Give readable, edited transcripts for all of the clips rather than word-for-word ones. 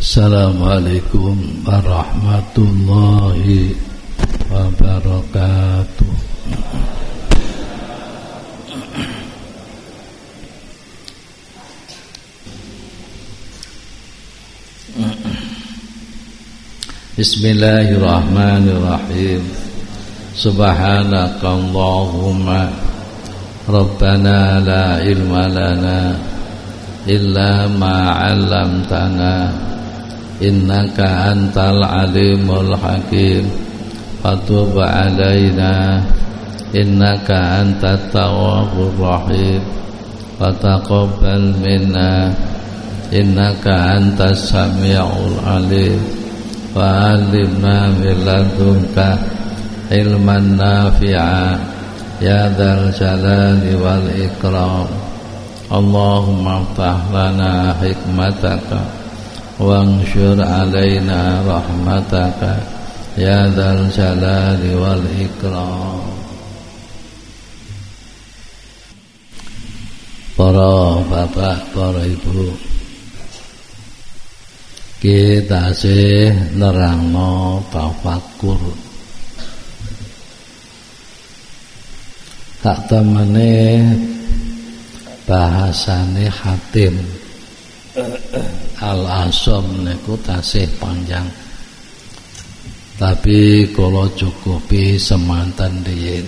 Assalamualaikum warahmatullahi wabarakatuh. Bismillahirrahmanirrahim. Subhanakallahumma Rabbana la ilma lana illa ma 'allamtana innaka antal alimul hakim. Fatub alaina innaka antat tawwabur rahim. Fataqabbal minna innaka antas samiul alim. Wa 'allimna min ladunka ilman nafi'a ya dzal jalali wal ikram. Allahumma iftah lana hikmataka Wangsyur alaina rahmataka ya dzal jalali wal ikram. Para bapak, para ibu, kita sih nerangno tafakkur. Tak temene bahasane Hatim Al-Asom niku tasih panjang, tapi kula cukupi semanten riyin.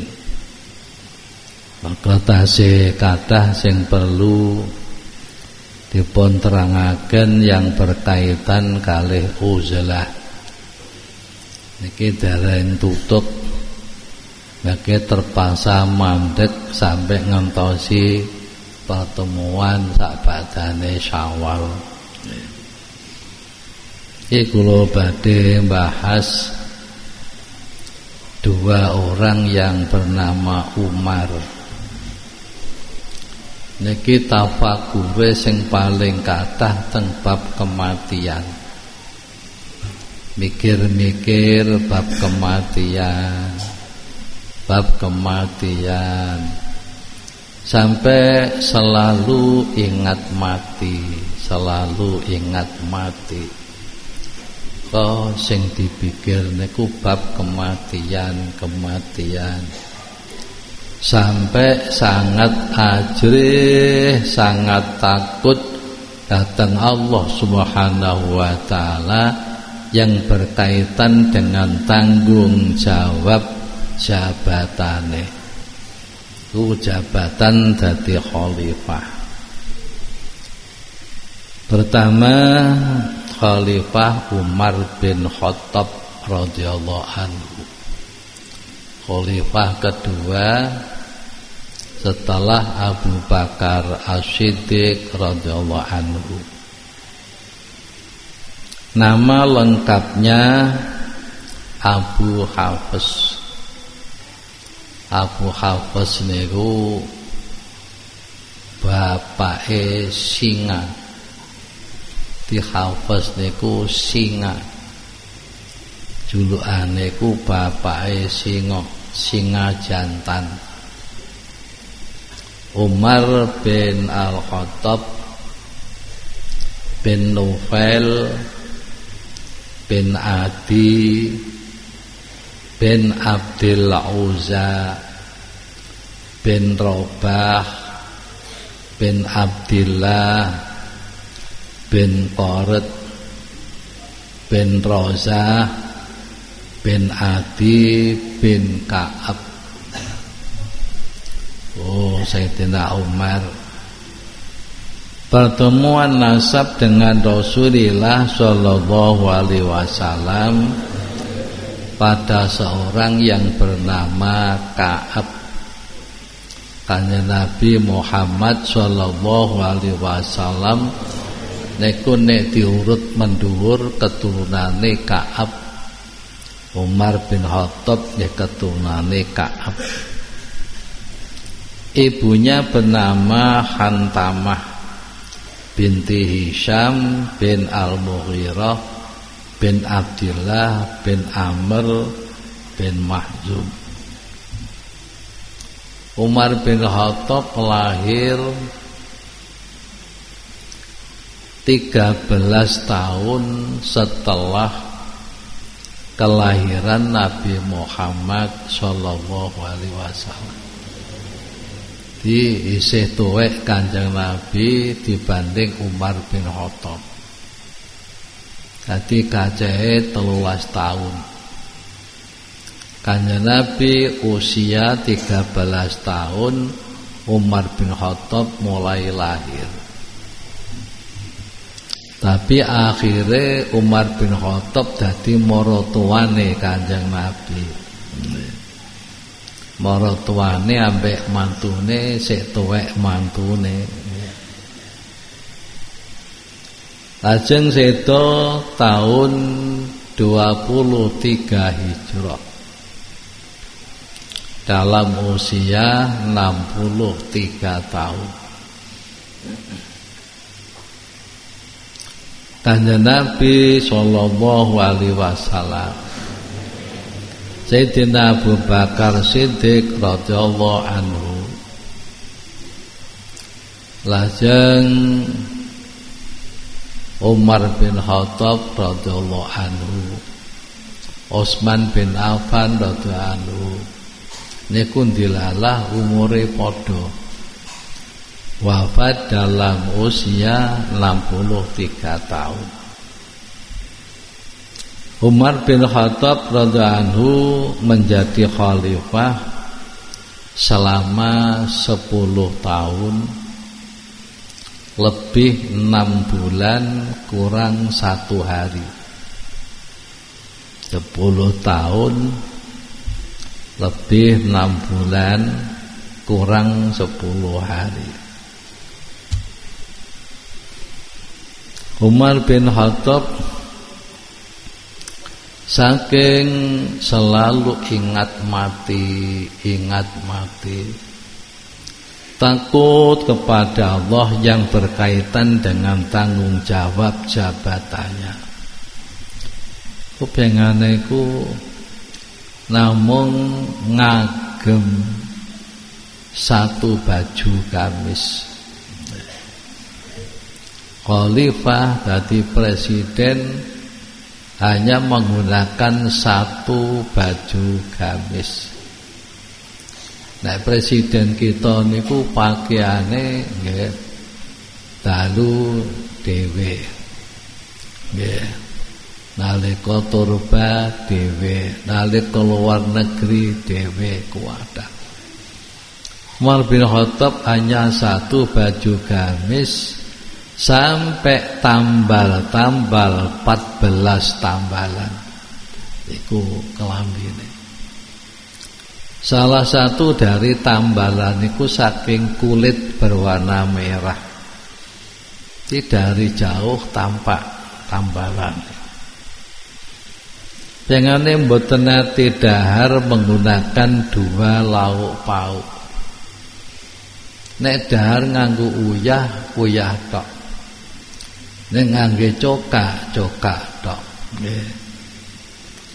Maka tasih kathah sing perlu dipun terangaken yang berkaitan kalih uzlah. Niki dereng tutup, niki terpaksa mandek sampai ngentosi pertemuan sakbadane Syawal. Iki kula badhe bahas dua orang yang bernama Umar. Niki tafakure sing paling kathah teng bab kematian. Mikir-mikir bab kematian. Bab kematian. Sampai selalu ingat mati, selalu ingat mati. Kok sing dipikir niku bab kematian. Sampai sangat ajrih, sangat takut datang Allah Subhanahu wa taala yang berkaitan dengan tanggung jawab jabatane. Jabatan dadi khalifah. Pertama, Khalifah Umar bin Khattab radhiyallahu anhu. Khalifah kedua setelah Abu Bakar As-Siddiq radhiyallahu anhu. Nama lengkapnya Abu Hafs. Abu Hafs niku bapake singa. Di Hafs niku singa. Julukane ku bapake singa jantan. Umar bin Al-Khattab bin Nufail bin Adi bin Abdul Uzza bin Robah bin Abdillah bin Qarat bin Rozah bin Adi bin Ka'ab. Oh, Sayyidina Umar. Pertemuan nasab dengan Rasulullah Shallallahu Alaihi Wasallam pada seorang yang bernama Ka'ab. Kanjeng Nabi Muhammad Shallallahu Alaihi Wasallam niku nek diurut mendhuwur keturunane Ka'ab. Umar bin Khattab ya keturunane Ka'ab. Ibunya bernama Hantamah binti Hisham bin Al-Mughirah bin Abdillah bin Amr bin Mahzum. Umar bin Khattab lahir 13 tahun setelah kelahiran Nabi Muhammad sallallahu alaihi wasallam. Di isih tuwek Kanjeng Nabi dibanding Umar bin Khattab. Dadi kacehe 13 tahun. Kanjeng Nabi usia 13 tahun, Umar bin Khattab mulai lahir. Tapi akhirnya Umar bin Khattab dadi maratuwane Kanjeng Nabi. Maratuwane ambek mantune sik tuwek mantune. Lajeng sedo tahun 23 Hijrah. Dalam usia 63 tahun. Kanjeng Nabi sallallahu alaihi wasallam Sayyidina Abu Bakar Siddiq radhiyallahu anhu lajeng Umar bin Khattab radhiyallahu anhu, Utsman bin Affan radhiyallahu anhu niku dilalah umure padha wafat dalam usia 63 tahun. Umar bin Khattab radhiyallahu anhu menjadi khalifah selama 10 tahun lebih 6 bulan kurang 1 hari. 10 tahun lebih 6 bulan kurang 10 hari. Umar bin Khattab saking selalu ingat mati, takut kepada Allah yang berkaitan dengan tanggung jawab jabatannya. Kepengane iku namung ngagem satu baju gamis. Khalifah dadi presiden hanya menggunakan satu baju gamis. Nah, presiden kita niku pakaiane nggih dalu dhewe. Nggih. Nalika turba dhewe, nalika luar negeri dhewe kuwata. Umar bin Khattab hanya satu baju gamis sampai tambal-tambal 14 tambalan. Iku kelambine. Salah satu dari tambalan itu saking kulit berwarna merah. Dari jauh tampak tambalan. Pengane mboten nate dahar menggunakan 2 lauk pauk. Nek dahar nganggo uyah tok. Nek ngangge cokak tok. Nggih.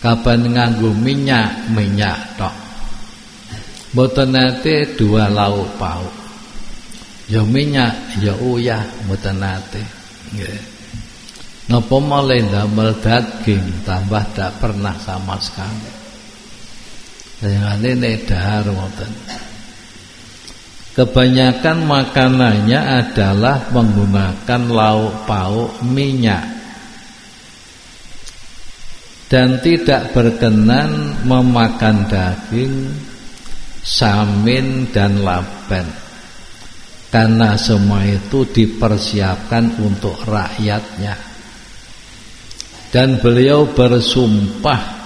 Kapan nganggo minyak tok. Mboten nate 2 lauk pauk. Ya minyak, ya uyah mboten nate. Nggih. Napa malih ndamel daging tambah tak pernah sama sekali. Sayangane nek dahar wonten. Kebanyakan makanannya adalah menggunakan lauk pauk minyak dan tidak berkenan memakan daging, samin dan laban karena semua itu dipersiapkan untuk rakyatnya. Dan beliau bersumpah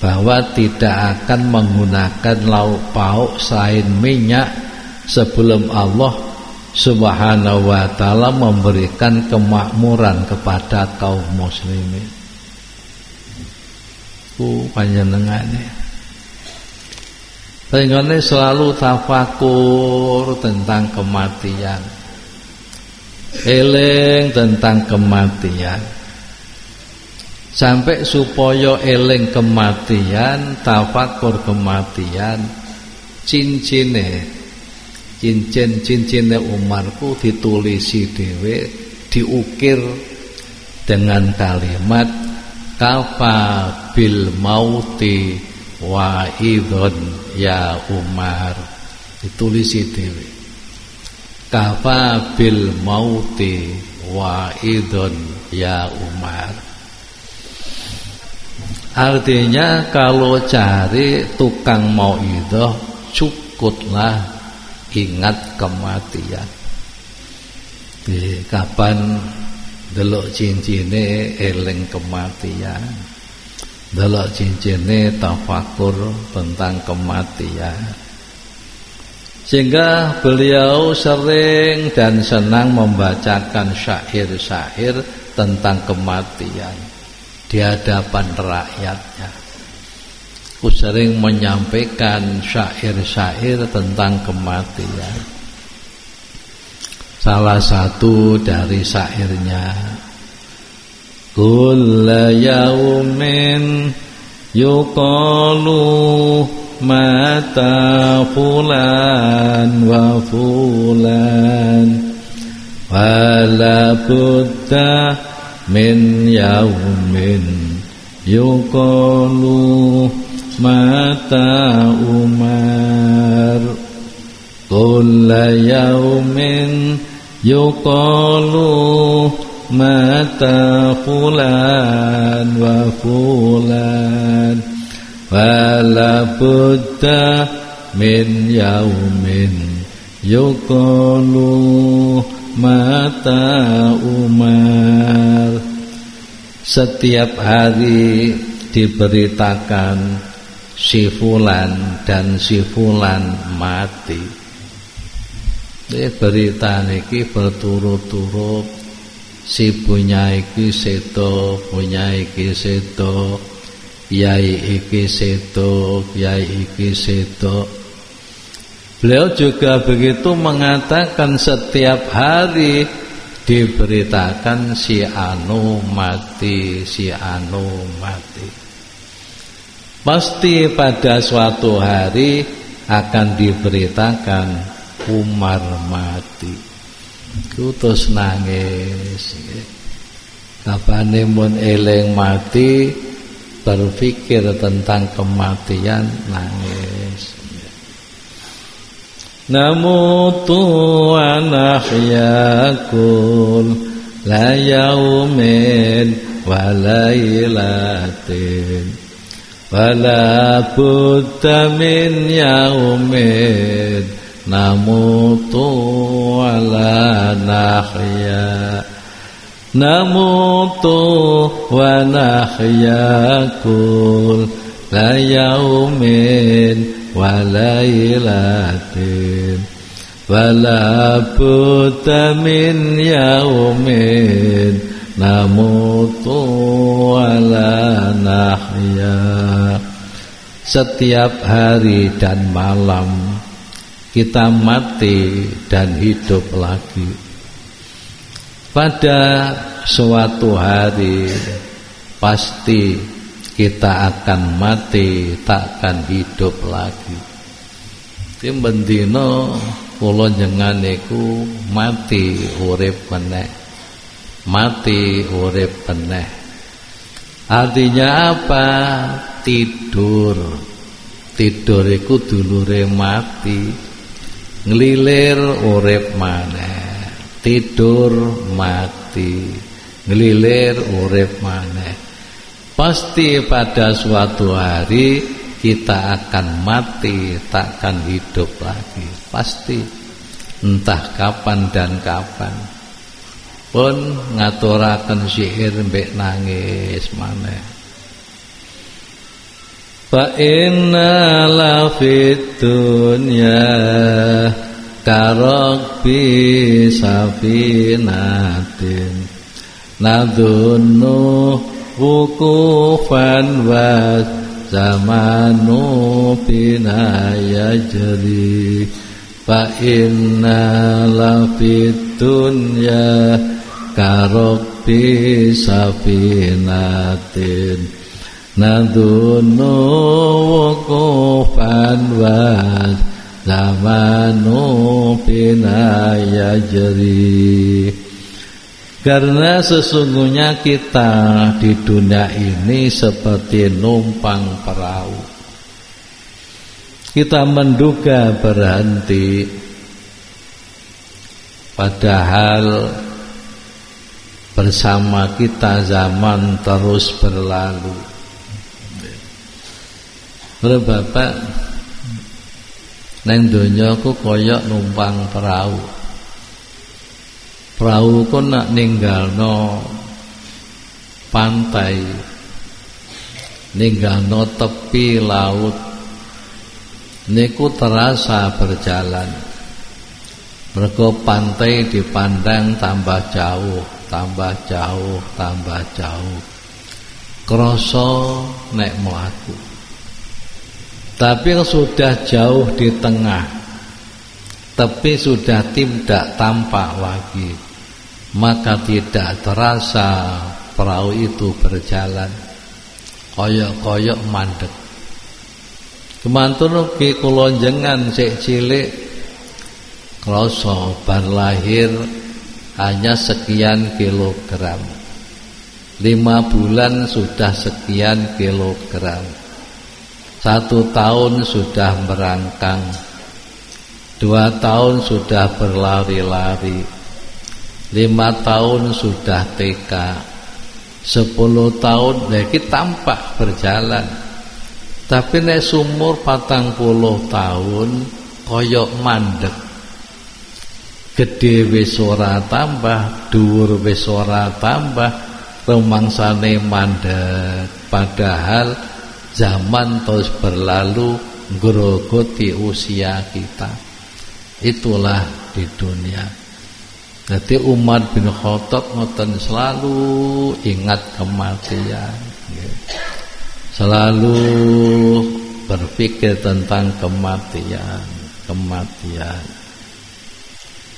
bahwa tidak akan menggunakan lauk pauk selain minyak sebelum Allah Subhanahu wa taala memberikan kemakmuran kepada kaum muslimin. Panjenengane Panjenengane selalu tafakur tentang kematian. Eling tentang kematian. Sampai supaya eling kematian, tafakur kematian, cincine Umar ku ditulisi dhewe diukir dengan kalimat kafa bil mauti wa'idhon ya Umar. Ditulis dhewe. Kafa bil mauti wa'idhon ya Umar. Artinya kalau cari tukang mauidhah cukuplah ingat kematian. Kapan delok cincine eling kematian, delok cincine tafakur tentang kematian. Sehingga beliau sering dan senang membacakan syair-syair tentang kematian di hadapan rakyatnya. Aku sering menyampaikan syair-syair tentang kematian. Salah satu dari syairnya, kulla yaumin yuqalu mata fulan wa fulan wala budda min yaumin yuqalu mata Umar. Kulla yaumin yuqalu mata fulan wa fulan wala budda min yaumin yuqalu mata Umar. Setiap hari diberitakan si fulan dan si fulan mati. Berita niki berturut-turut, si punya iki sedo, punya iki sedo, yai iki sedo, yai iki sedo. Beliau juga begitu mengatakan setiap hari diberitakan si anu mati, si anu mati. Pasti pada suatu hari akan diberitakan Umar mati. Terus nangis. Kapane mun eling mati, berpikir tentang kematian, nangis. Namutu wa nahyakul la yaumin wa lailatin wala budda min yaumin namutu wala nahya. Namutu wa nahyakul la yaumin wa lailatin wala budda min yaumin namutu wala nahya. Setiap hari dan malam kita mati dan hidup lagi. Pada suatu hari pasti kita akan mati, takkan hidup lagi. Timbendino kula njenengan niku mati urip meneh. Mati urip meneh. Artinya apa? Tidur. Tidur iku dulure mati. Nglilir urip maneh. Tidur mati. Nglilir urip maneh. Pasti pada suatu hari kita akan mati, takkan hidup lagi. Pasti. Entah kapan dan kapan. Pun ngaturaken syair mbek nangis maneh. Fa inna la fid dunya karabbi safinatin nadunnu wukufan wa zamanu bina yajri. Fa inna la fid dunya karabbi safinatin nadunnu wukufan wa zamanu bina yajri. Karena sesungguhnya kita di dunia ini seperti numpang perahu. Kita menduga berhenti, padahal bersama kita zaman terus berlalu. Bapak neng donya ku koyok numpang perahu. Perahu ku nak ninggalno pantai, ninggalno tepi laut, niku terasa berjalan. Mergo pantai dipandang tambah jauh, tambah jauh, tambah jauh. Krasa nek mlaku. Tapi sudah jauh di tengah, tepi sudah tidak tampak lagi, maka tidak terasa perahu itu berjalan. Koyok-koyok mandek. Kemantun ugi kula jenengan sik cilik krasa bar lahir hanya sekian kilogram. 5 bulan sudah sekian kilogram. 1 tahun sudah merangkang, 2 tahun sudah berlari-lari, 5 tahun sudah TK, 10 tahun lagi tampak berjalan. Tapi nek sumur 40 tahun koyok mandek. Gede wis ora tambah, dhuwur wis ora tambah, rumangsane mandek. Padahal zaman terus berlalu ngrogoti usia kita. Itulah di dunia. Jadi Umar bin Khattab ngoten selalu ingat kematian, selalu berpikir tentang kematian,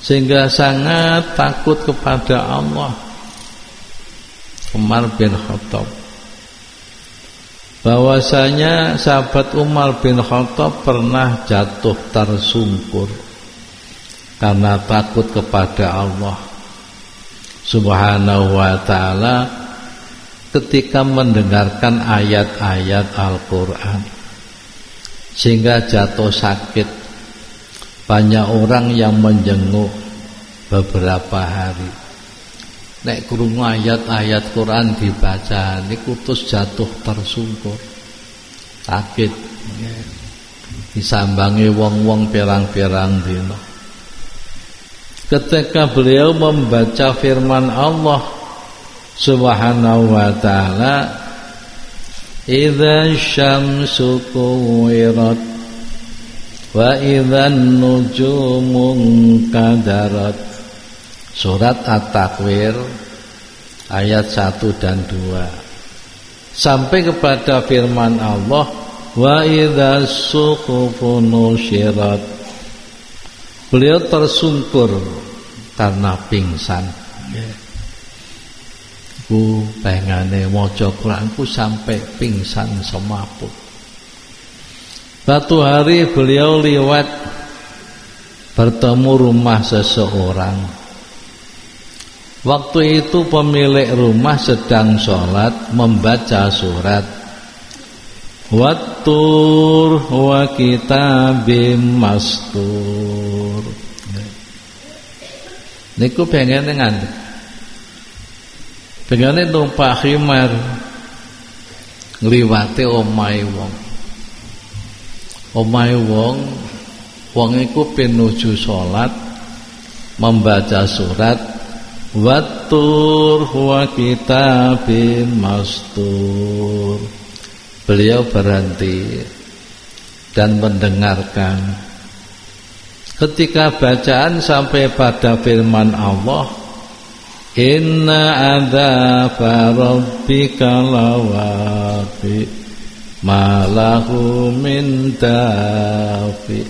sehingga sangat takut kepada Allah. Umar bin Khattab, bahwasanya sahabat Umar bin Khattab pernah jatuh tersungkur karena takut kepada Allah Subhanahu wa ta'ala ketika mendengarkan ayat-ayat Al-Quran, sehingga jatuh sakit. Banyak orang yang menjenguk beberapa hari. Nek krungu ayat-ayat Quran dibaca niku terus jatuh tersungkur, sakit, disambangi wong-wong pirang-pirang dina. Ketika beliau membaca firman Allah Subhanahu wa ta'ala, idza syamsu kuwirat wa idzan nujumun kadarat. Surat At-Takwir ayat 1 dan 2 sampai kepada firman Allah, wa idzas suhufun nusyirat. Beliau tersungkur karena pingsan. Ku pengane maca Quranku sampai pingsan semaput. Satu hari beliau liwat bertemu rumah seseorang. Waktu itu pemilik rumah sedang sholat membaca surat Wattur wa kitabim mastur. Niku pengen nganti pengane numpak khimar ngliwati omahe wong. Omahe wong iku pinuju salat membaca surat Wattur wa kitabim mastur. Beliau berhenti dan mendengarkan. Ketika bacaan sampai pada firman Allah, inna adzaba rabbika lawaqi ma lahu min dafi.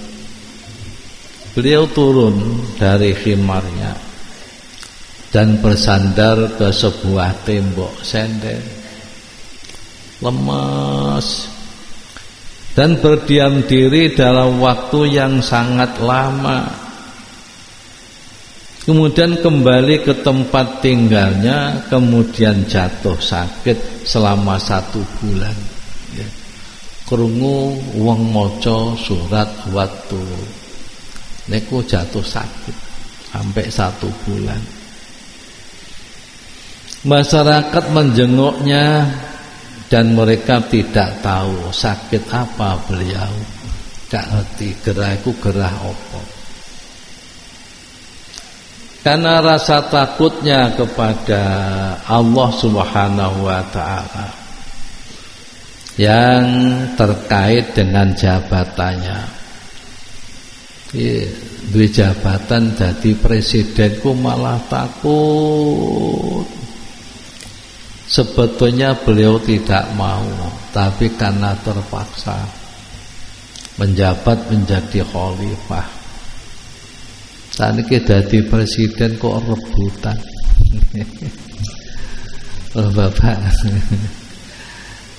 Beliau turun dari khimarnya dan bersandar ke sebuah tembok sender, lemas, dan berdiam diri dalam waktu yang sangat lama. Kemudian kembali ke tempat tinggalnya, kemudian jatuh sakit selama 1 bulan. Ya. Krungu wong maca surat waktu, niku jatuh sakit sampai 1 bulan. Masyarakat menjenguknya dan mereka tidak tahu sakit apa beliau. Gak ngerti gerah iku gerah apa. Karena rasa takutnya kepada Allah Subhanahu wa taala yang terkait dengan jabatannya. Duwe jabatan jadi presidenku malah takut. Sebetulnya beliau tidak mau, tapi karena terpaksa menjabat menjadi khalifah. Saniki dadi presiden kok rebutan. Oh Bapak,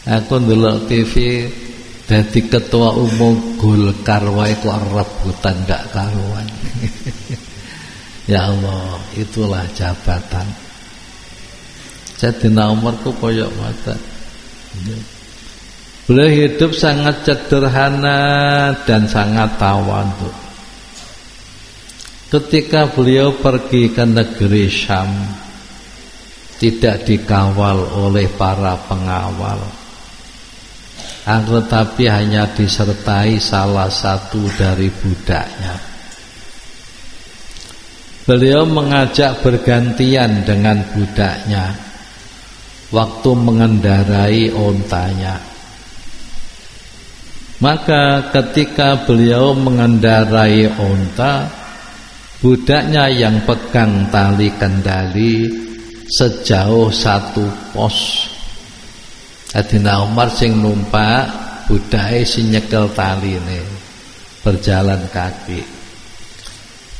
aku ndelok TV dadi ketua umum Golkar wae kok rebutan gak karuan. Ya Allah, itulah jabatan. Sayyidina Umar ku koyok mata. Beliau hidup sangat sederhana dan sangat tawadhu. Ketika beliau pergi ke negeri Syam, tidak dikawal oleh para pengawal, tetapi hanya disertai salah satu dari budaknya. Beliau mengajak bergantian dengan budaknya waktu mengendarai ontanya. Maka ketika beliau mengendarai onta, budaknya yang pegang tali kendali sejauh 1 pos. Sayyidina Umar sing numpak, budake sing nyekel taline, berjalan kaki.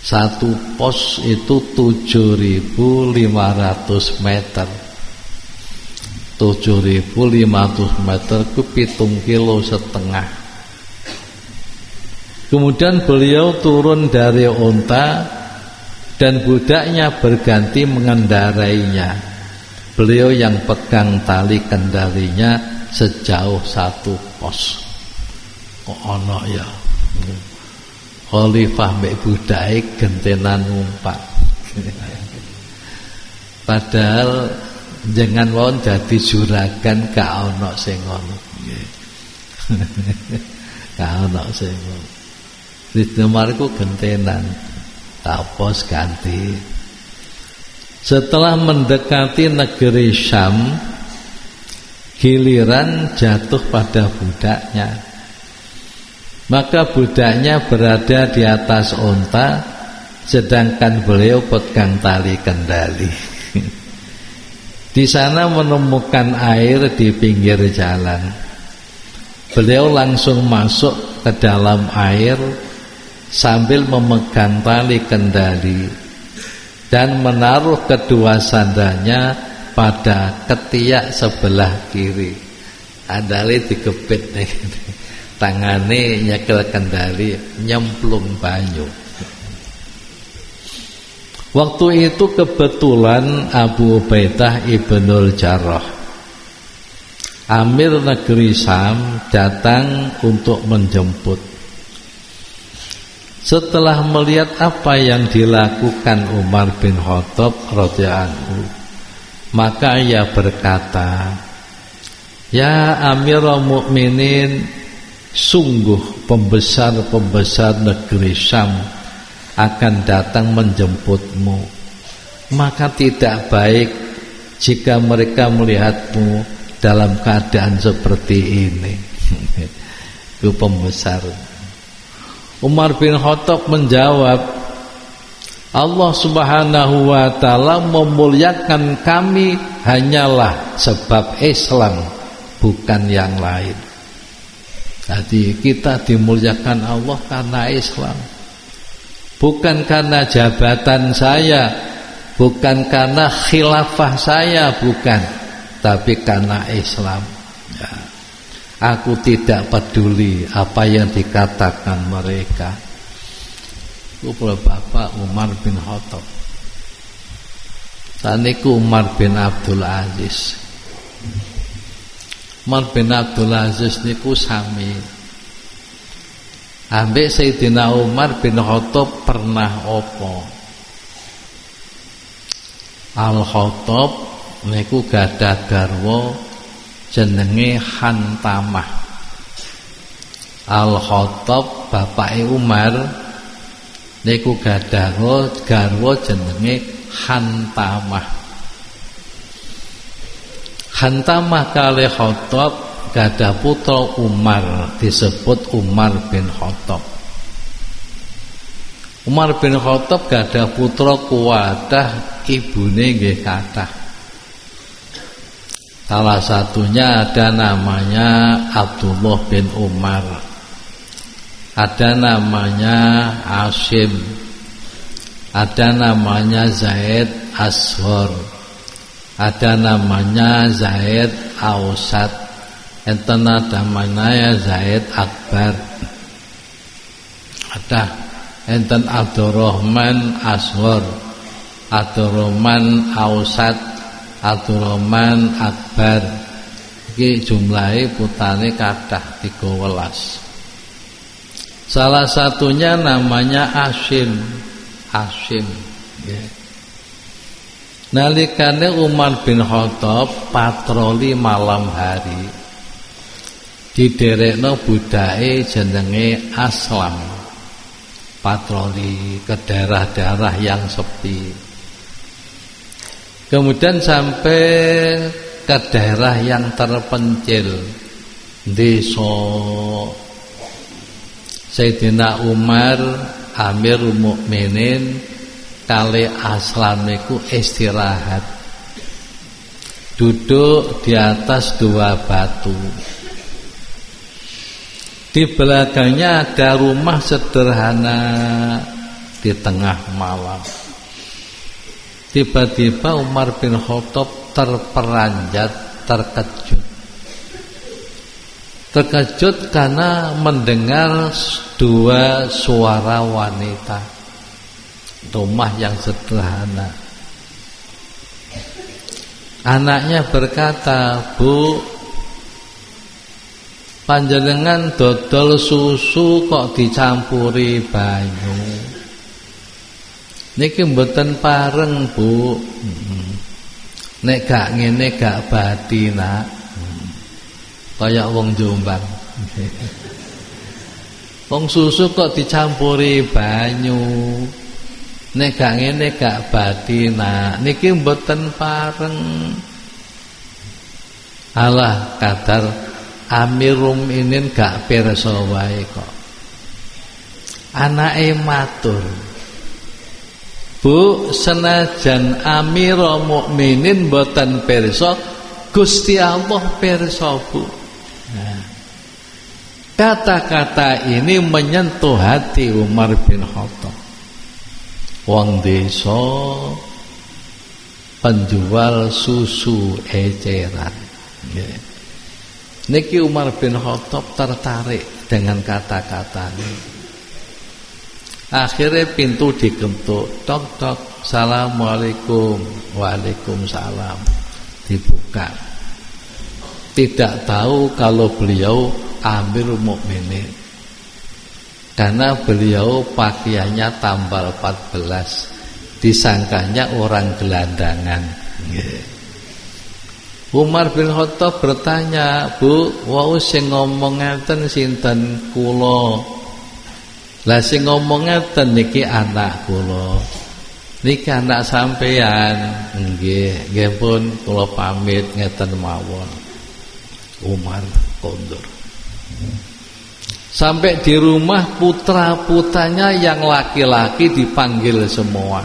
1 pos itu 7.500 meter. 7.500 meter itu 7,5 kilo. Kemudian beliau turun dari onta dan budaknya berganti mengendarainya. Beliau yang pegang tali kendalinya sejauh 1 pos. Kok ono ya? Khalifah mbek budake gentenan numpak. Padahal jangan wong dadi juragan gak ono sing ngono. Gak ono sing ngono. Sayyidina Umar ku gentenan, tapos ganti. Setelah mendekati negeri Syam, giliran jatuh pada budaknya. Maka budaknya berada di atas onta, sedangkan beliau pegang tali kendali. Di sana menemukan air di pinggir jalan. Beliau langsung masuk ke dalam air sambil memegang tali kendali dan menaruh kedua sandalnya pada ketiak sebelah kiri. Andale digepit nih, tangane nyekel kendali, nyemplung banyu. Waktu itu kebetulan Abu Ubaidah ibnul Jarrah, Amir negeri Syam, datang untuk menjemput. Setelah melihat apa yang dilakukan Umar bin Khattab radhiyallahu anhu, maka ia berkata, "Ya Amirul Mukminin, sungguh pembesar-pembesar negeri Syam akan datang menjemputmu. Maka tidak baik jika mereka melihatmu dalam keadaan seperti ini." Itu pembesar. Umar bin Khattab menjawab, Allah Subhanahu wa ta'ala memuliakan kami hanyalah sebab Islam, bukan yang lain. Jadi kita dimuliakan Allah karena Islam, bukan karena jabatan saya, bukan karena khilafah saya, bukan, tapi karena Islam. Ya. Aku tidak peduli apa yang dikatakan mereka. Itu Bapak Umar bin Khattab. Saniku Umar bin Abdul Aziz. Umar bin Abdul Aziz niku sami ambek Sayyidina Umar bin Khattab pernah apa? Al-Khattab niku gadah garwa jenenge Hantamah. Al-Khattab bapake Umar niku gadah garwa jenenge Hantamah. Hantamah kalih Khattab gadah putra Umar disebut Umar bin Khattab. Umar bin Khattab gadah putra Kuwadah, ibune nggih kathah. Salah satunya ada namanya Abdullah bin Umar, ada namanya Asim, ada namanya Zaid Ashor, ada namanya Zaid Ausat, enten ada namanya Zaid Akbar, ada enten Abdurrahman Ashor, Abdurrahman Ausat, Abdurrahman Akbar. Iki jumlahe putane kathah 13. Salah satunya namanya Asim. Asim ya. Nalikane Umar bin Khattab patroli malam hari, diderekno budake jenenge Aslam, patroli ke daerah-daerah yang sepi. Kemudian sampai ke daerah yang terpencil, desa. Sayyidina Umar Amirul Mukminin kali Aslam niku istirahat, duduk di atas 2 batu. Di belakangnya ada rumah sederhana di tengah malam. Tiba-tiba Umar bin Khattab terperanjat, terkejut karena mendengar 2 suara wanita. Rumah yang sederhana. Anaknya berkata, "Bu, panjenengan dodol susu kok dicampuri banyu? Niki mboten pareng, Bu. Nek gak ngene gak bati, Nak." Kayak wong Jombang. Wong susu kok dicampuri banyu. Nek gak ngene gak bati, Nak. Niki mboten pareng. Alah, kadar Amirum inin gak pirsa wae kok. Anake matur, "Bu, senajan Amirul Mukminin mboten pirsa, Gusti Allah pirsa, Bu." Nah, kata-kata ini menyentuh hati Umar bin Khattab. Wong desa penjual susu eceran. Niki Umar bin Khattab tertarik dengan kata-katanya. Akhirnya pintu dikentuk, tok tok, "Assalamualaikum." "Waalaikumsalam." Dibuka. Tidak tahu kalau beliau Amirul Mukminin, karena beliau pakaiannya tambal 14, disangkanya orang gelandangan. Umar bin Khattab bertanya, "Bu, wau sing ngomong ngeten sinten?" "Kula." "Lah sing ngomong ngeten niki anak kula." "Niki anak sampean?" "Nggih, nggih pun kula pamit ngeten mawon." Umar kondur. Sampai di rumah putra-putranya yang laki-laki dipanggil semua.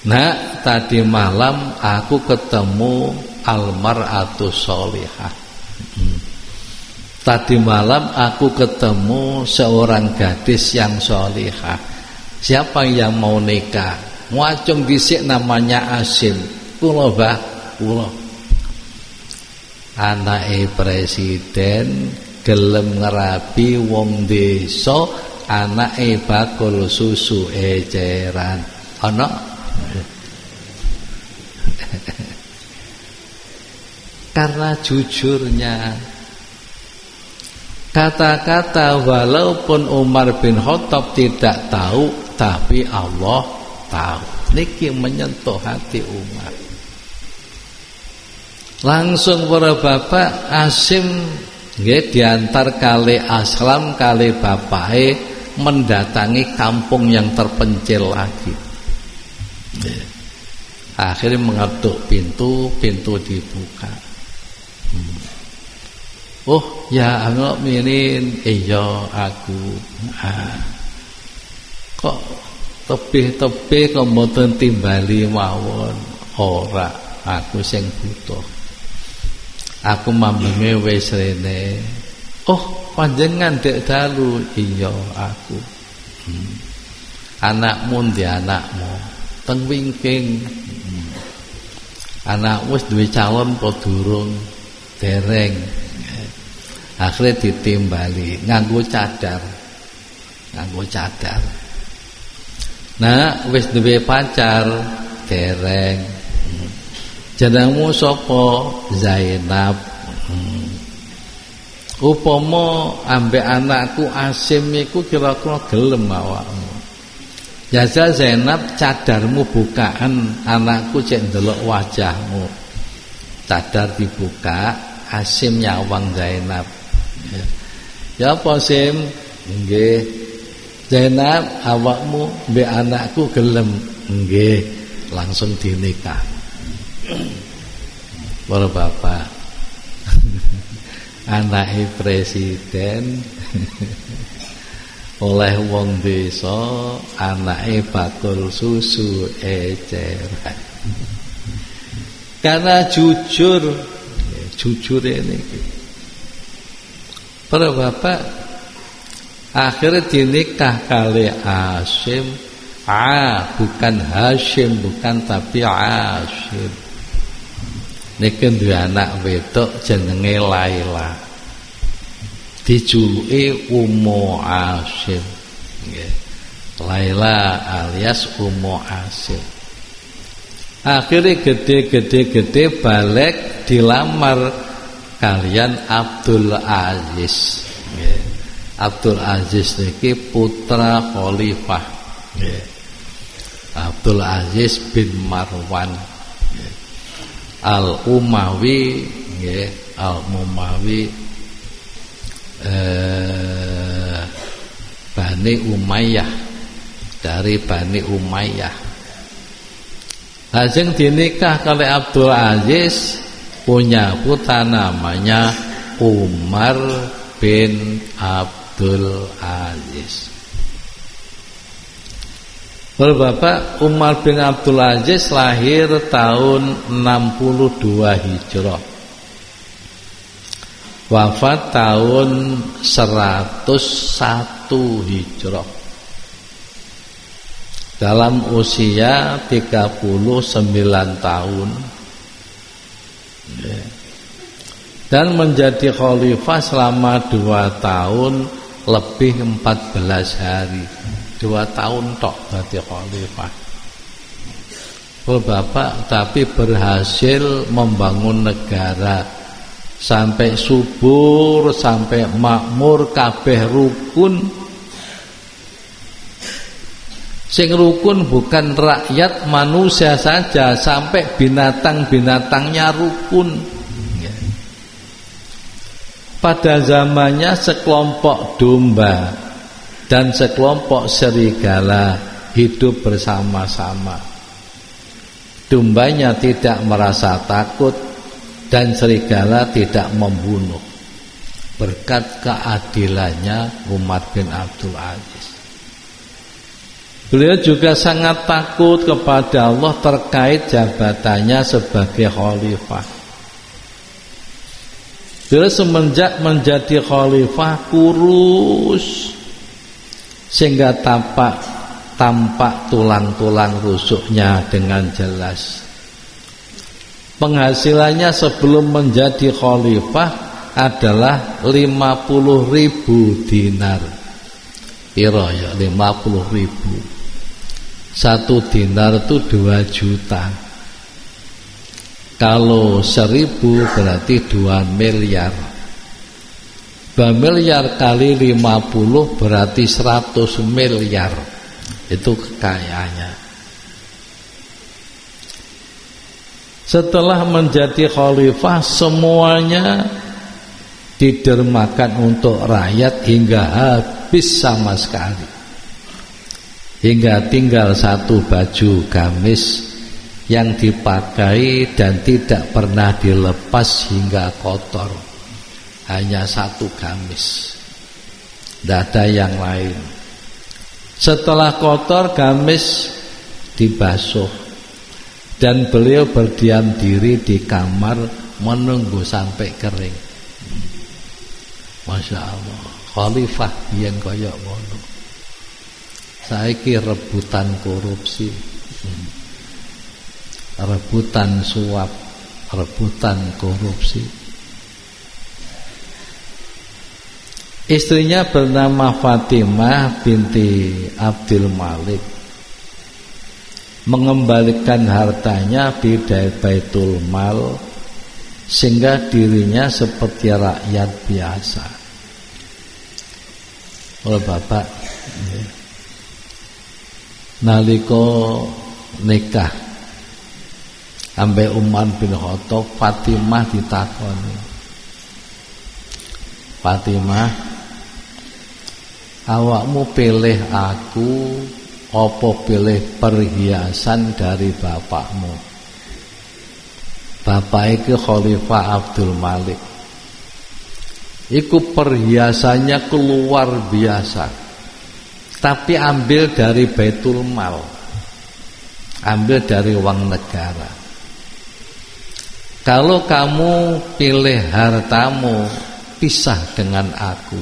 "Nak, tadi malam aku ketemu almar'atus sholihah. Tadi malam aku ketemu seorang gadis yang sholihah. Siapa yang mau nikah?" Muacung dhisik namanya Asim. "Kula, Mbah, kula." Anake presiden gelem ngerabi wong desa, anake bakul susu eceran. Ana karena jujurnya. Kata-kata walaupun Umar bin Khattab tidak tahu, tapi Allah tahu. Niki menyentuh hati Umar. Langsung para bapak, Asim nggih diantar kali Aslam kali bapake mendatangi kampung yang terpencil lagi. Akhirnya mengetuk pintu dibuka. Oh ya Amir Mukminin, iya aku. Kok tebih-tebih kok mboten timbali mawon. Ora, aku sing butuh. Aku mambenge wis rene. Oh, panjenengan dek dalu. Iya aku. Anakmu ndi anakmu? Teng wingking. Anakmu wis duwe calon apa durung? Dereng. Akhirnya ditimbali nganggo cadar. Nah, wis duwe pacar? Dereng. Jenengmu sapa? Zainab. Upama ambek anakku Asim iku kira-kira gelem awakmu. Jajal Zainab, cadarmu bukaan, anakku cek ndelok wajahmu. Cadar dibuka, Asim nyawang Zainab. Ya apa Sim? Nggih. Zainab, awakmu mbek anakku gelem? Nggih. Langsung dinikah. Para bapak, anake presiden oleh wong desa, anake bakul susu eceran. Karena jujur ini. Para bapak, akhirnya dinikah kali Asim. Bukan Hashim, bukan, tapi Asim. Niki duwe anak wedok jenenge Laila. Dijuluki Ummu Asim. Laila alias Ummu Asim. Akhirnya gede balik dilamar kalian Abdul Aziz. Abdul Aziz niki putra khalifah. Abdul Aziz bin Marwan Al-Umawi, Al-Umawi Bani Umayyah, dari Bani Umayyah. Lajeng dinikah oleh Abdul Aziz, punya putra namanya Umar bin Abdul Aziz. Bapak, Umar bin Abdul Aziz lahir tahun 62 Hijrah. Wafat tahun 101 Hijrah. Dalam usia 39 tahun. Dan menjadi khalifah selama 2 tahun lebih 14 hari. 2 tahun tok berarti khalifah. Bapak, tapi berhasil membangun negara sampai subur, sampai makmur, kabeh rukun. Sing rukun bukan rakyat manusia saja, sampai binatang-binatangnya rukun. Pada zamannya sekelompok domba dan sekelompok serigala hidup bersama-sama. Dombanya tidak merasa takut dan serigala tidak membunuh. Berkat keadilannya Umar bin Abdul Aziz. Beliau juga sangat takut kepada Allah terkait jabatannya sebagai khalifah. Beliau semenjak menjadi khalifah kurus, sehingga tampak tulang-tulang rusuknya dengan jelas. Penghasilannya sebelum menjadi khalifah adalah 50.000 dinar. Piro ya 50.000. 1 dinar itu 2 juta. Kalau 1000 berarti 2 miliar. 2 miliar kali 50 berarti 100 miliar. Itu kekayaannya. Setelah menjadi khalifah, semuanya didermakan untuk rakyat hingga habis sama sekali. Hingga tinggal satu baju gamis yang dipakai dan tidak pernah dilepas hingga kotor. Hanya satu gamis, tidak ada yang lain. Setelah kotor, gamis dibasuh dan beliau berdiam diri di kamar menunggu sampai kering. Masya Allah, khalifah yang koyok ngono. Saiki rebutan korupsi, rebutan suap, rebutan korupsi. Istrinya bernama Fatimah binti Abdul Malik, mengembalikan hartanya di Baitul Mal sehingga dirinya seperti rakyat biasa. Oleh bapak nalika nikah ambek Umar bin Khattab, Fatimah ditakoni, Fatimah, awakmu pilih aku apa pilih perhiasan dari bapakmu? Bapak itu Khalifah Abdul Malik. Iku perhiasannya keluar biasa, tapi ambil dari Baitul Mal, ambil dari uang negara. Kalau kamu pilih hartamu, pisah dengan aku.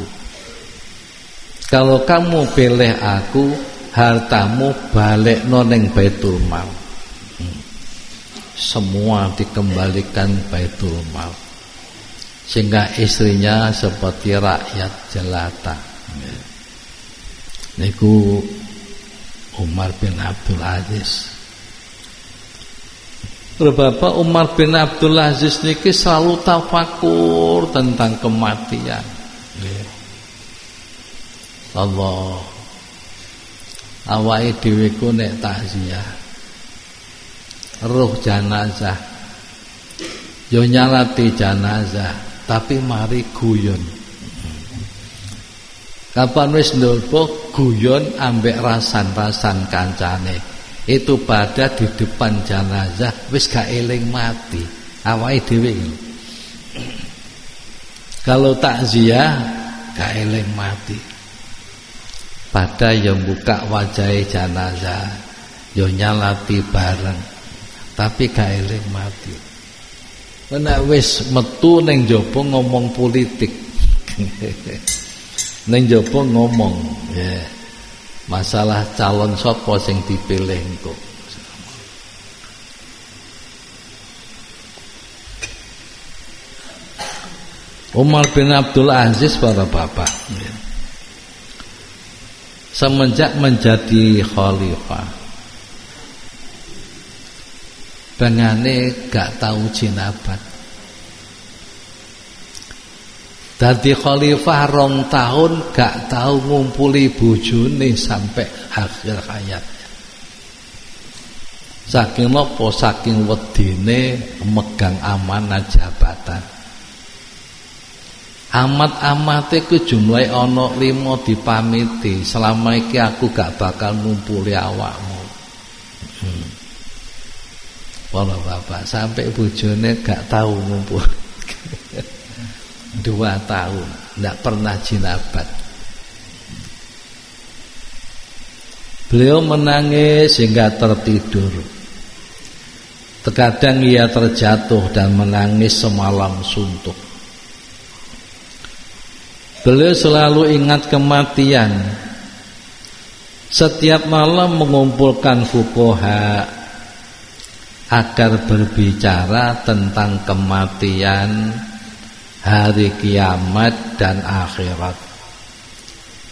Kalau kamu pilih aku, hartamu balik noneng Baitul Mal. Semua dikembalikan Baitul Mal, sehingga istrinya seperti rakyat jelata. Niku Umar bin Abdul Aziz. Bapak Umar bin Abdul Aziz niki selalu tafakur tentang kematian. Allah, awake dhewe ku nek takziah roh janazah yo nyalati janazah, tapi mari guyon. Kapan wis ndolpo guyon ambek rasan-rasan kancane, itu pada di depan janazah wis gak eling mati awake dhewe. Kalau takziah gak eling mati, pada yang buka wajah janazah yo nyalati bareng, tapi gak eling mati. Nek wis metu ning jaba ngomong politik. Ning jaba ngomong ya, masalah calon sapa sing dipilih engko. Umar bin Abdul Aziz para bapak, semenjak menjadi khalifah, bangane gak tahu jinabat. Dadi khalifah 2 tahun gak tahu ngumpuli bojone sampai akhir hayatnya. Saking apa? Saking wedine megang amanah jabatan. Amat-amate ku jumlahe ana 5 dipamiti, selama iki aku gak bakal ngumpuli awakmu. Para bapak, sampai bojone gak tahu ngumpul. 2 tahun tidak pernah jinabat. Beliau menangis hingga tertidur. Terkadang ia terjatuh dan menangis semalam suntuk. Beliau selalu ingat kematian. Setiap malam mengumpulkan fuqaha agar berbicara tentang kematian, hari kiamat dan akhirat.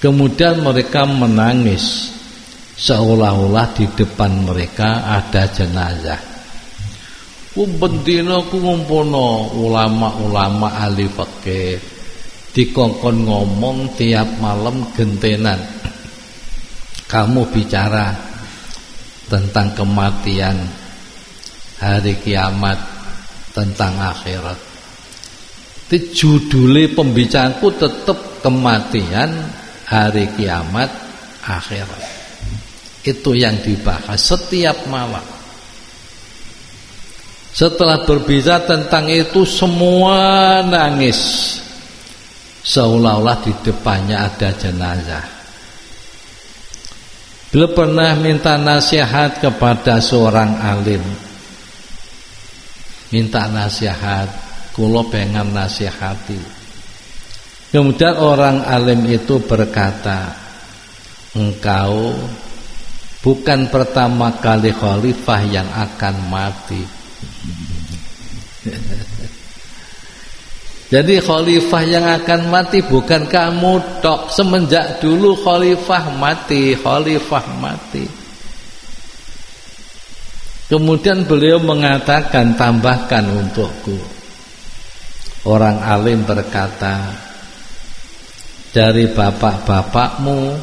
Kemudian mereka menangis seolah-olah di depan mereka ada jenazah. bendina ku ngumpulno ulama-ulama ahli fikih dikongkon ngomong tiap malam gentenan. Kamu bicara tentang kematian, hari kiamat, tentang akhirat. Judule pembicaraanku tetap kematian, hari kiamat, akhirat. Itu yang dibahas setiap malam. Setelah berbicara tentang itu semua nangis, seolah-olah di depannya ada jenazah. Beliau pernah minta nasihat kepada seorang alim. Minta nasihat, kula pengen nasihati. Kemudian orang alim itu berkata, engkau bukan pertama kali khalifah yang akan mati. Jadi khalifah yang akan mati bukan kamu tok. Semenjak dulu khalifah mati. Kemudian beliau mengatakan, tambahkan untukku. Orang alim berkata, dari bapak-bapakmu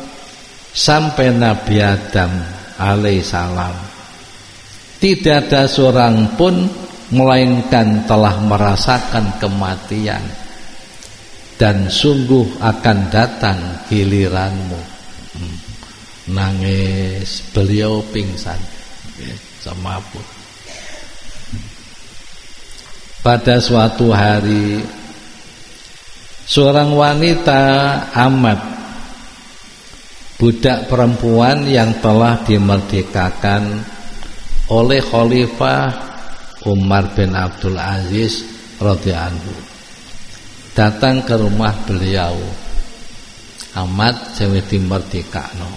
sampai Nabi Adam alaihissalam, tidak ada seorang pun melainkan telah merasakan kematian, dan sungguh akan datang giliranmu. Nangis, beliau pingsan, semaput. Pada suatu hari, seorang wanita amat, budak perempuan yang telah dimerdekakan oleh Khalifah Umar bin Abdul Aziz radhiyallahu anhu, datang ke rumah beliau. Amat jawi dimerdekakno.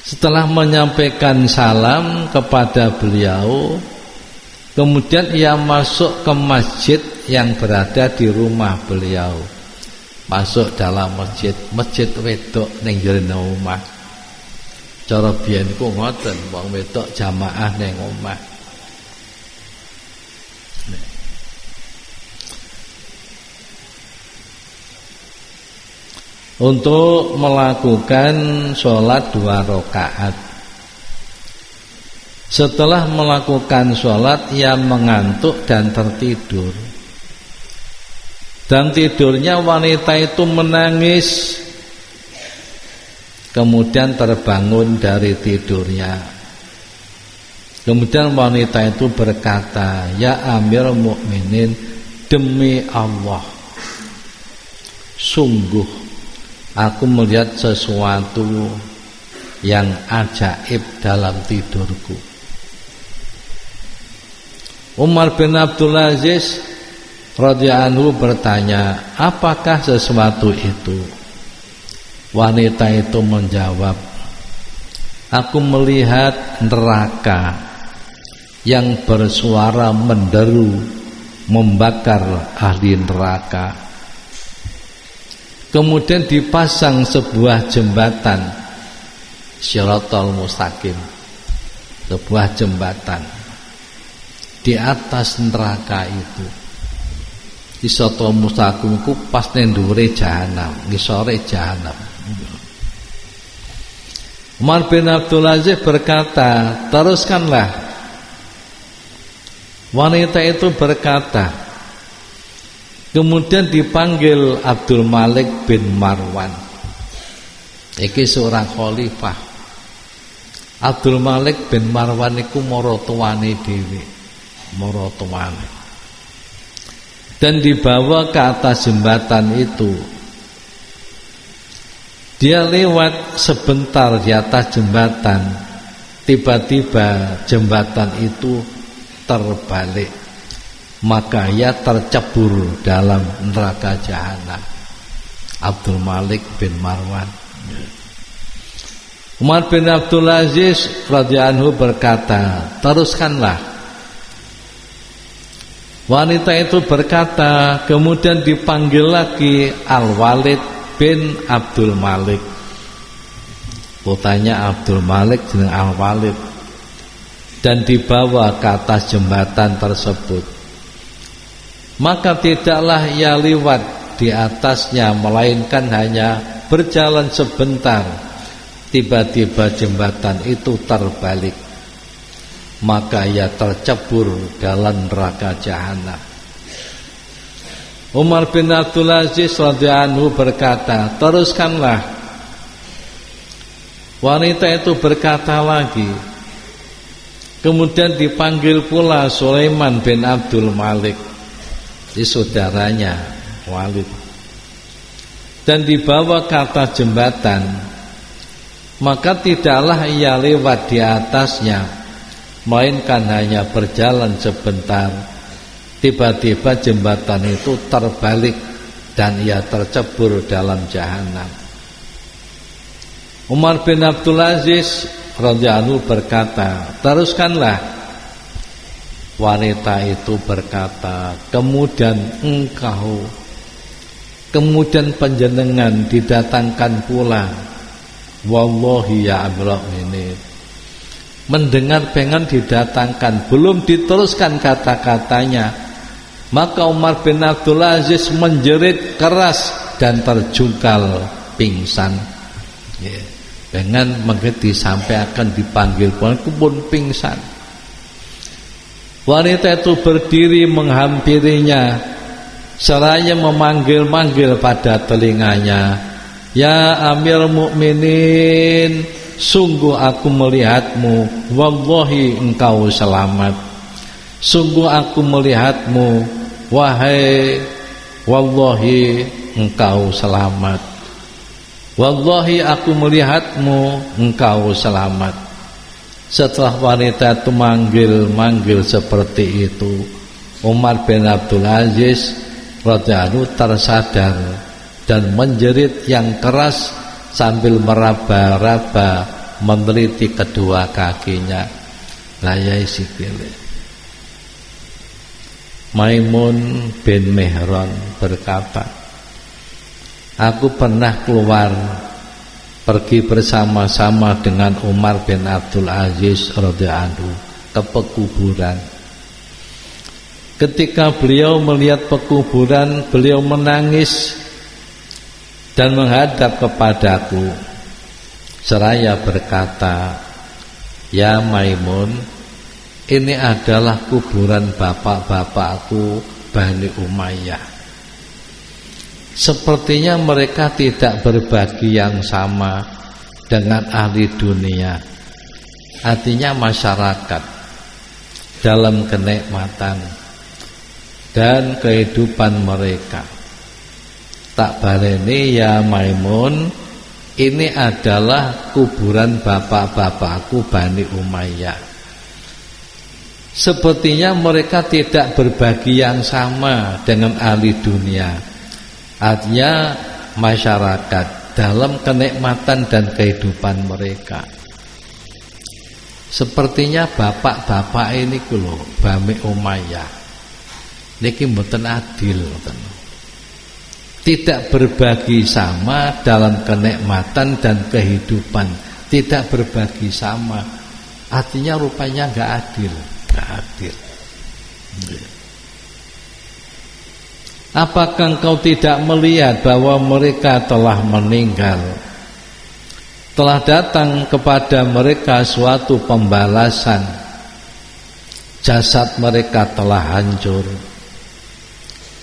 Setelah menyampaikan salam kepada beliau, kemudian ia masuk ke masjid yang berada di rumah beliau. Masuk dalam masjid wedok ning jero omah. Cara biyen ku ngoten, wong wedok jamaah ning omah. Untuk melakukan sholat 2 rakaat. Setelah melakukan sholat, ia mengantuk dan tertidur. Dan tidurnya wanita itu menangis. Kemudian terbangun dari tidurnya. Kemudian wanita itu berkata, ya Amirul Mukminin, demi Allah, sungguh aku melihat sesuatu yang ajaib dalam tidurku. Umar bin Abdul Aziz radhiyallahu anhu bertanya, apakah sesuatu itu? Wanita itu menjawab, aku melihat neraka yang bersuara menderu membakar ahli neraka. Kemudian dipasang sebuah jembatan Shiratal Mustaqim, sebuah jembatan di atas neraka itu. Shiratal Mustaqim ku pas ning dhuwure jahanam, ngisore jahanam. Umar bin Abdul Aziz berkata, teruskanlah. Wanita itu berkata, kemudian dipanggil Abdul Malik bin Marwan. Iki seorang khalifah. Abdul Malik bin Marwan iku mara tuane dhewe, mara tuane. Dan dibawa ke atas jembatan itu. Dia lewat sebentar di atas jembatan. Tiba-tiba jembatan itu terbalik, maka ia tercebur dalam neraka jahanam. Abdul Malik bin Marwan. Umar bin Abdul Aziz radhiyallahu anhu berkata, teruskanlah. Wanita itu berkata, kemudian dipanggil lagi Al-Walid bin Abdul Malik. Putranya Abdul Malik jeneng Al-Walid. dan dibawa ke atas jembatan tersebut. Maka tidaklah ia lewat di atasnya, melainkan hanya berjalan sebentar. Tiba-tiba jembatan itu terbalik, maka ia tercebur dalam neraka jahanam. Umar bin Abdul Aziz radhiyallahu anhu berkata, teruskanlah. Wanita itu berkata lagi. Kemudian dipanggil pula Sulaiman bin Abdul Malik, saudaranya Walid, dan dibawa ke atas jembatan. Maka tidaklah ia lewat di atasnya, melainkan hanya berjalan sebentar. Tiba-tiba jembatan itu terbalik dan ia tercebur dalam jahanam. Umar bin Abdul Aziz radhiyallahu anhu berkata, teruskanlah. Wanita itu berkata, kemudian panjenengan didatangkan pula. Wallahi ya Amirul Mukminin, mendengar pengen didatangkan, belum diteruskan kata-katanya, maka Umar bin Abdul Aziz menjerit keras dan terjungkal pingsan. Dengan mengerti sampai akan dipanggil pun pingsan. Wanita itu berdiri menghampirinya seraya memanggil-manggil pada telinganya, ya Amir Mukminin, sungguh aku melihatmu, wallahi engkau selamat. Sungguh aku melihatmu, wahai wallahi engkau selamat. Wallahi aku melihatmu, engkau selamat. Setelah wanita itu manggil seperti itu, Umar bin Abdul Aziz radhiyallahu anhu tersadar dan menjerit yang keras sambil meraba-raba meneliti kedua kakinya. Layai sikile. Maimun bin Mihran berkata, aku pernah keluar pergi bersama-sama dengan Umar bin Abdul Aziz radhiyallahu anhu ke pekuburan. Ketika beliau melihat pekuburan, beliau menangis dan menghadap kepadaku seraya berkata, ya Maimun, ini adalah kuburan bapak-bapakku Bani Umayyah. Sepertinya mereka tidak berbagi yang sama dengan ahli dunia, artinya masyarakat, dalam kenikmatan dan kehidupan mereka. Tak baleni ya Maimun, ini adalah kuburan bapak-bapakku Bani Umayyah. Sepertinya mereka tidak berbagi yang sama dengan ahli dunia, artinya masyarakat, dalam kenikmatan dan kehidupan mereka. Sepertinya bapak-bapak ini kulo Bani Umayyah niki mboten adil, tidak berbagi sama dalam kenikmatan dan kehidupan, tidak berbagi sama, artinya rupanya nggak adil. Apakah engkau tidak melihat bahwa mereka telah meninggal? Telah datang kepada mereka suatu pembalasan. Jasad mereka telah hancur.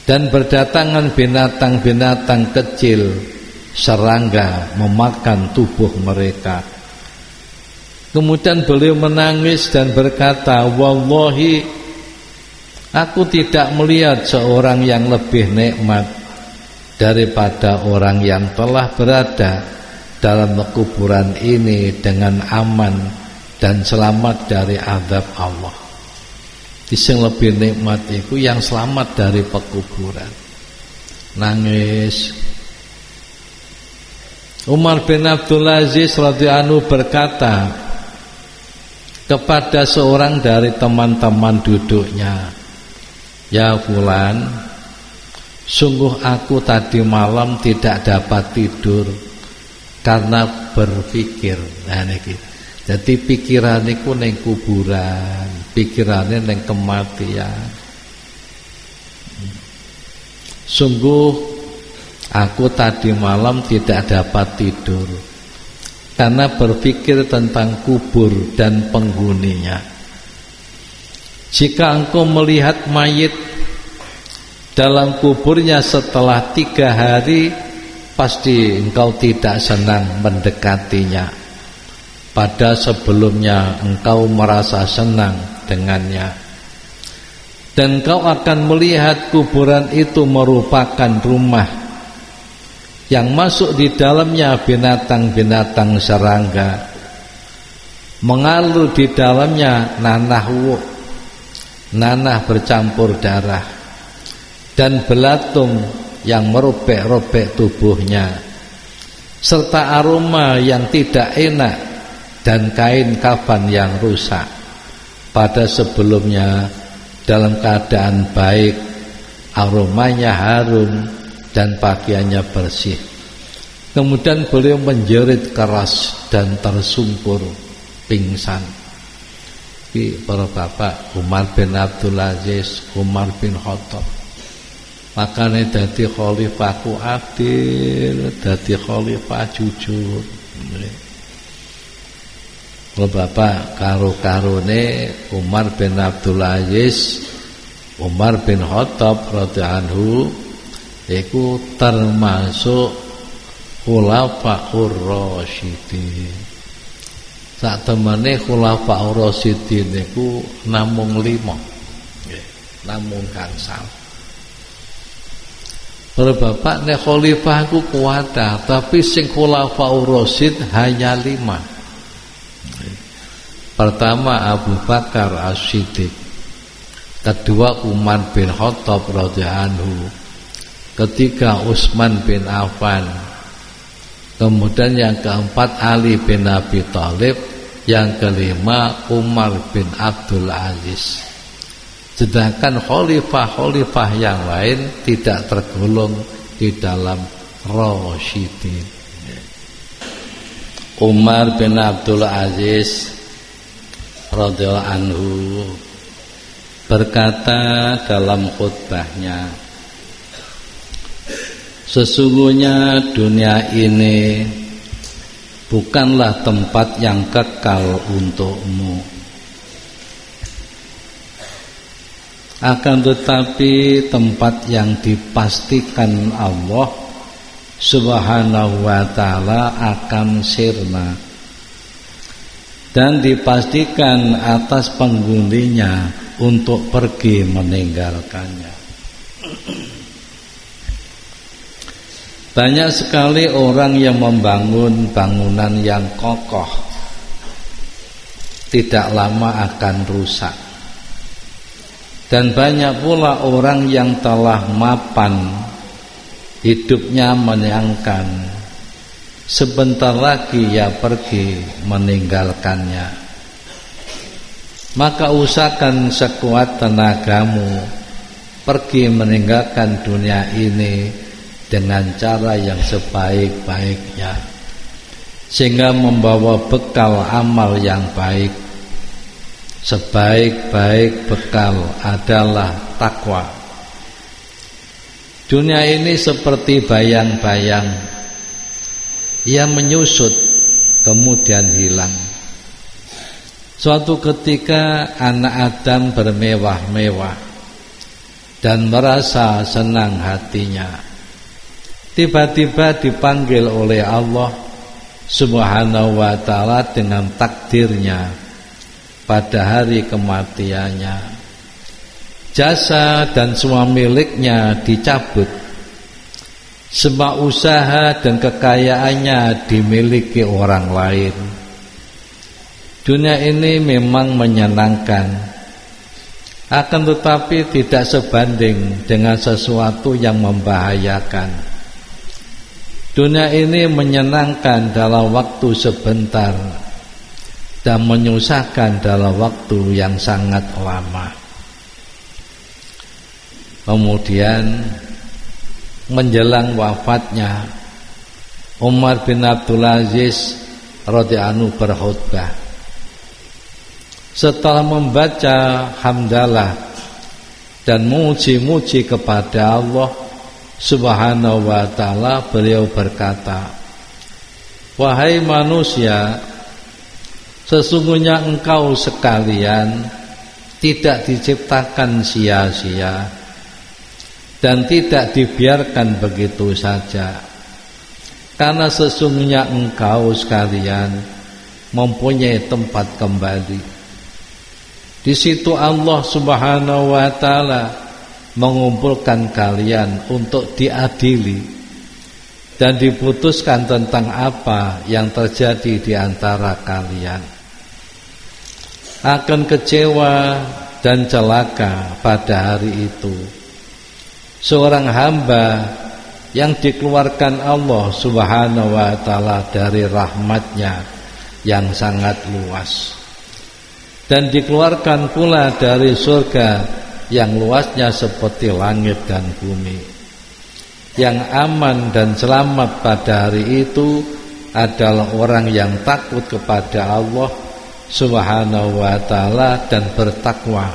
Dan berdatangan binatang-binatang kecil, serangga memakan tubuh mereka. Kemudian beliau menangis dan berkata, wallahi, aku tidak melihat seorang yang lebih nikmat daripada orang yang telah berada dalam kuburan ini dengan aman dan selamat dari azab Allah. Yang lebih nikmat itu yang selamat dari pekuburan. Nangis. Umar bin Abdul Aziz radhiyallahu anhu berkata kepada seorang dari teman-teman duduknya, ya fulan, sungguh aku tadi malam tidak dapat tidur karena berpikir. Nah niki Jadi pikiran iku ning kuburan, pikirane ning kematian. Sungguh aku tadi malam tidak dapat tidur karena berpikir tentang kubur dan penghuninya. Jika engkau melihat mayit dalam kuburnya setelah 3 hari, pasti engkau tidak senang mendekatinya. Pada sebelumnya engkau merasa senang dengannya. Dan engkau akan melihat kuburan itu merupakan rumah yang masuk di dalamnya binatang-binatang serangga, mengalir di dalamnya nanah wuk, nanah bercampur darah, dan belatung yang merobek-robek tubuhnya, serta aroma yang tidak enak dan kain kafan yang rusak. Pada sebelumnya dalam keadaan baik, aromanya harum dan pakaiannya bersih. Kemudian beliau menjerit keras dan tersungkur pingsan. Para bapak, Umar bin Abdul Aziz, Umar bin Khattab, makanya dadi khalifahku adil, dadi khalifah jujur. Kalau bapak karo-karone Umar bin Abdul Aziz, Umar bin Khattab radhiyallahu anhu iku termasuk khulafaur rasyidin. Sak temene khulafaur rasyidin niku namung 5. Nggih, namung gangsal. Para bapak nek khalifah ku kuat, tapi sing khulafaur rasyid hanya 5. Pertama Abu Bakar As-Siddiq, kedua Umar bin Khattab radhiyallahu anhu, ketiga Utsman bin Affan, kemudian yang keempat Ali bin Abi Thalib, yang kelima Umar bin Abdul Aziz. Sedangkan khalifah-khalifah yang lain tidak tergolong di dalam Rasyidin. Umar bin Abdul Aziz radhiyallahu anhu berkata dalam khutbahnya, sesungguhnya dunia ini bukanlah tempat yang kekal untukmu, akan tetapi tempat yang dipastikan Allah Subhanahu wa ta'ala akan sirna, dan dipastikan atas penghuninya untuk pergi meninggalkannya. Banyak sekali orang yang membangun bangunan yang kokoh, tidak lama akan rusak. Dan banyak pula orang yang telah mapan, hidupnya menyenangkan, sebentar lagi ia pergi meninggalkannya. Maka usahakan sekuat tenagamu pergi meninggalkan dunia ini dengan cara yang sebaik-baiknya, sehingga membawa bekal amal yang baik. Sebaik-baik bekal adalah takwa. Dunia ini seperti bayang-bayang, ia menyusut kemudian hilang. Suatu ketika anak Adam bermewah-mewah dan merasa senang hatinya. Tiba-tiba dipanggil oleh Allah Subhanahu wa ta'ala dengan takdirnya pada hari kematiannya. Jasa dan semua miliknya dicabut, semua usaha dan kekayaannya dimiliki orang lain. Dunia ini memang menyenangkan, akan tetapi tidak sebanding dengan sesuatu yang membahayakan. Dunia ini menyenangkan dalam waktu sebentar dan menyusahkan dalam waktu yang sangat lama. Kemudian menjelang wafatnya, Umar bin Abdul Aziz radhiyallahu anhu berkhutbah. Setelah membaca hamdalah dan muji-muji kepada Allah Subhanahu wa ta'ala, beliau berkata, wahai manusia, sesungguhnya engkau sekalian tidak diciptakan sia-sia dan tidak dibiarkan begitu saja, karena sesungguhnya engkau sekalian mempunyai tempat kembali. Di situ Allah Subhanahu wa ta'ala mengumpulkan kalian untuk diadili dan diputuskan tentang apa yang terjadi di antara kalian. Akan kecewa dan celaka pada hari itu seorang hamba yang dikeluarkan Allah Subhanahu wa ta'ala dari rahmatnya yang sangat luas, dan dikeluarkan pula dari surga yang luasnya seperti langit dan bumi. Yang aman dan selamat pada hari itu adalah orang yang takut kepada Allah Subhanahu wa ta'ala dan bertakwa,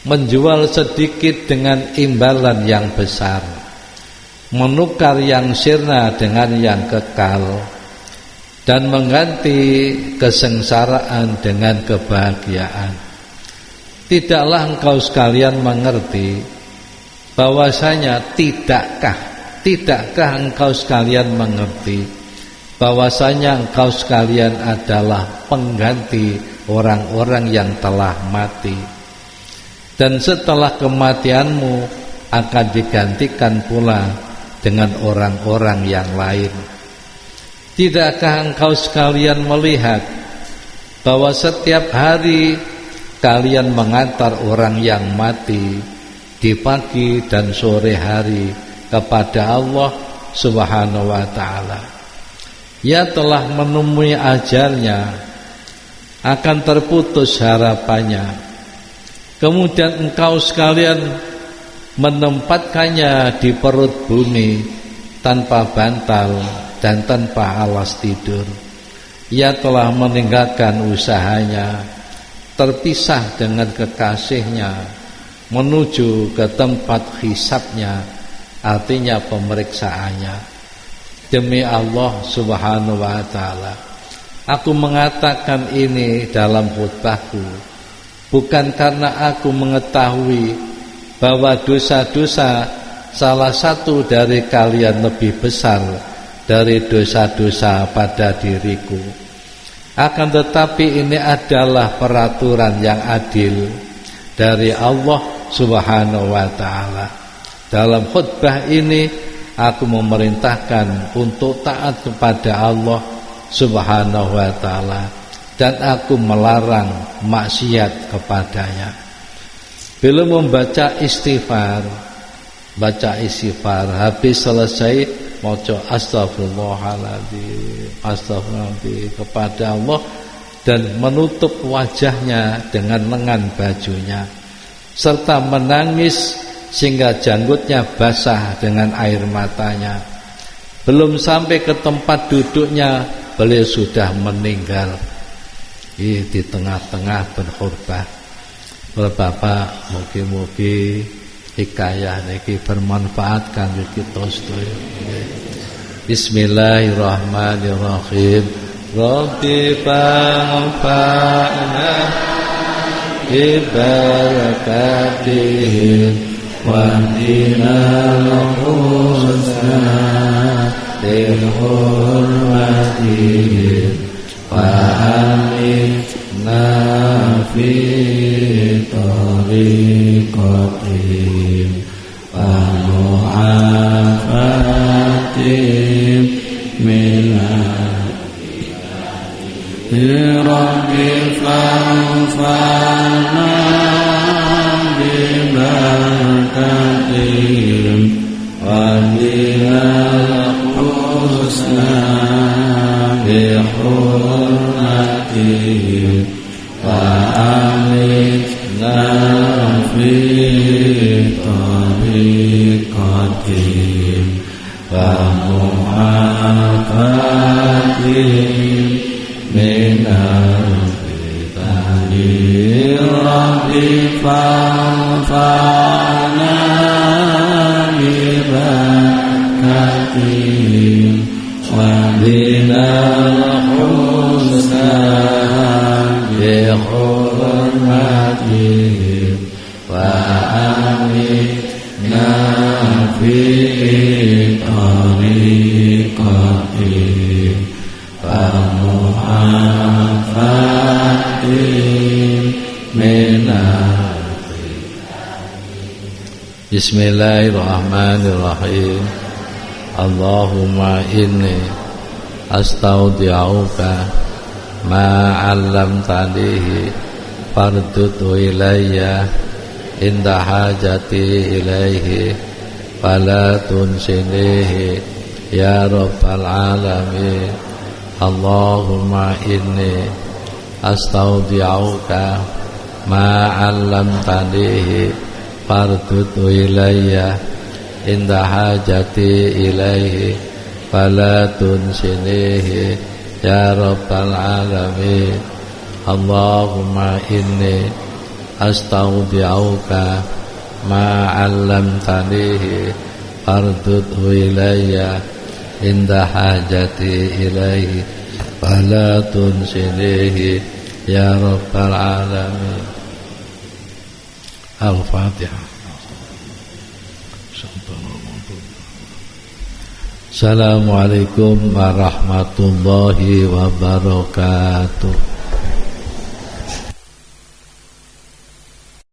menjual sedikit dengan imbalan yang besar, menukar yang sirna dengan yang kekal, dan mengganti kesengsaraan dengan kebahagiaan. Tidaklah engkau sekalian mengerti bahwasanya tidakkah engkau sekalian mengerti bahwasanya engkau sekalian adalah pengganti orang-orang yang telah mati, dan setelah kematianmu akan digantikan pula dengan orang-orang yang lain. Tidakkah engkau sekalian melihat bahwa setiap hari kalian mengantar orang yang mati di pagi dan sore hari kepada Allah Subhanahu wa ta'ala? Ia telah menemui ajalnya, akan terputus harapannya. Kemudian engkau sekalian menempatkannya di perut bumi tanpa bantal dan tanpa alas tidur. Ia telah meninggalkan usahanya, terpisah dengan kekasihnya, menuju ke tempat hisabnya, artinya pemeriksaannya. Demi Allah Subhanahu wa ta'ala, aku mengatakan ini dalam khutbahku bukan karena aku mengetahui bahwa dosa-dosa salah satu dari kalian lebih besar dari dosa-dosa pada diriku, akan tetapi ini adalah peraturan yang adil dari Allah Subhanahu wa ta'ala. Dalam khutbah ini aku memerintahkan untuk taat kepada Allah Subhanahu wa ta'ala, dan aku melarang maksiat kepadanya. Bila membaca istighfar, habis selesai maca astagfirullahaladzim, astagfirullahaladzim kepada Allah, dan menutup wajahnya dengan lengan bajunya serta menangis sehingga janggutnya basah dengan air matanya. Belum sampai ke tempat duduknya beliau sudah meninggal di tengah-tengah berkhutbah. Bapak, mugi-mugi hikayah niki bermanfaat kangge kita sedaya. Bismillahirrahmanirrahim. Rabbi fa'na bi barakatihim wahdina al-husna bi hurmatihim wa aminna fi tariqatihim wa mu'afatihim minal Rabbi fa'fana bibarakatihim wa dinal husna bihurmatihim wa aminna fi tariqatihim wa mu'afatihim minal فانفعنا ببركاتهم وزدنا الحسنى بحرمتهم وآمنا في طريقتهم ومعافاتهم من Bismillahirrahmanirrahim. Allahumma inni astaudi'uka ma 'allamtanihi fardudhu ilayya inda hajati ilaihi fala tunsinihi ya rabbal alamin. Allahumma inni astaudi'uka ma 'allamtanihi fardudhu ilayya inda hajati ilaihi fala tunsinihi ya rabbal alamin. Allahumma inni astaudi'uka ma 'allamtanihi fardudhu ilayya inda hajati ilaihi fala tunsinihi ya rabbal alamin. Al-Fatihah. Assalamualaikum warahmatullahi wabarakatuh.